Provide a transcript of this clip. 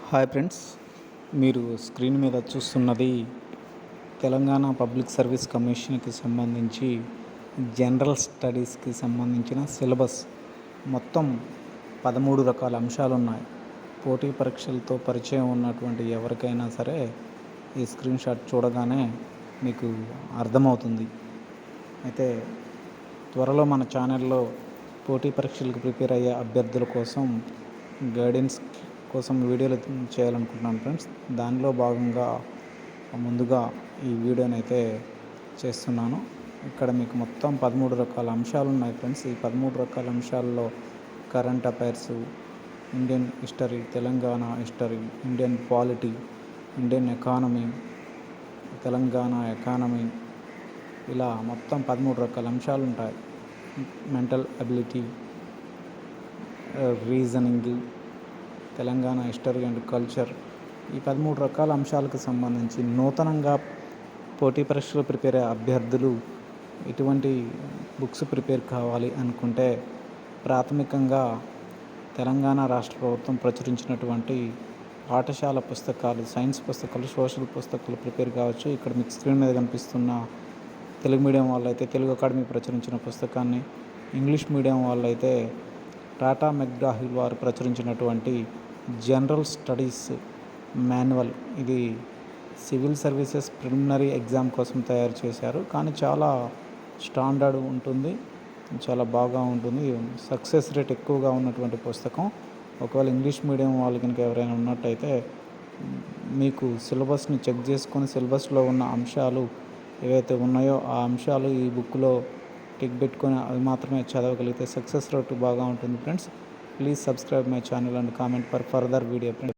Hi friends, మీరు screen మీద చూస్తున్నది తెలంగాణ పబ్లిక్ సర్వీస్ కమిషన్కి సంబంధించి జనరల్ స్టడీస్కి సంబంధించిన సిలబస్. మొత్తం 13 రకాల అంశాలు ఉన్నాయి. పోటీ పరీక్షలతో పరిచయం ఉన్నటువంటి ఎవరికైనా సరే ఈ స్క్రీన్ షాట్ చూడగానే మీకు అర్థమవుతుంది. అయితే త్వరలో మన ఛానల్లో పోటీ పరీక్షలకు ప్రిపేర్ అయ్యే అభ్యర్థుల కోసం గైడెన్స్ కోసం వీడియోలు చేయాలనుకుంటున్నాను ఫ్రెండ్స్. దానిలో భాగంగా ముందుగా ఈ వీడియోని అయితే చేస్తున్నాను. ఇక్కడ మీకు మొత్తం 13 రకాల అంశాలు ఉన్నాయి ఫ్రెండ్స్. ఈ 13 రకాల అంశాల్లో current affairs, Indian history, Telangana history, Indian polity, Indian economy, Telangana economy, ఇలా మొత్తం 13 రకాల అంశాలు ఉంటాయి. Mental ability, reasoning, Telangana history and culture, ఈ 13 రకాల అంశాలకు సంబంధించి నూతనంగా పోటీ పరీక్షలు ప్రిపేర్ అయ్యే అభ్యర్థులు ఎటువంటి బుక్స్ ప్రిపేర్ కావాలి అనుకుంటే ప్రాథమికంగా తెలంగాణ రాష్ట్ర ప్రభుత్వం ప్రచురించినటువంటి పాఠశాల పుస్తకాలు, సైన్స్ పుస్తకాలు, సోషల్ పుస్తకాలు ప్రిపేర్ కావచ్చు. ఇక్కడ మీకు స్క్రీన్ మీద కనిపిస్తున్న తెలుగు మీడియం వాళ్ళైతే తెలుగు అకాడమీ ప్రచురించిన పుస్తకాన్ని, ఇంగ్లీష్ మీడియం వాళ్ళైతే టాటా మెక్గ్రా-హిల్ వారు ప్రచురించినటువంటి జనరల్ స్టడీస్ మాన్యువల్, ఇది సివిల్ సర్వీసెస్ ప్రిలిమినరీ ఎగ్జామ్ కోసం తయారు చేశారు. కానీ చాలా స్టాండర్డ్ ఉంటుంది, చాలా బాగా ఉంటుంది. సక్సెస్ రేట్ ఎక్కువగా ఉన్నటువంటి పుస్తకం. ఒకవేళ ఇంగ్లీష్ మీడియం వాళ్ళు కనుక ఎవరైనా ఉన్నట్టయితే మీకు సిలబస్ని చెక్ చేసుకొని సిలబస్లో ఉన్న అంశాలు ఏవైతే ఉన్నాయో ఆ అంశాలు ఈ బుక్లో టిక్ పెట్టుకొని అవి మాత్రమే చదవగలిగితే సక్సెస్ రేట్ బాగా ఉంటుంది friends. Please subscribe my channel and comment for further video friends.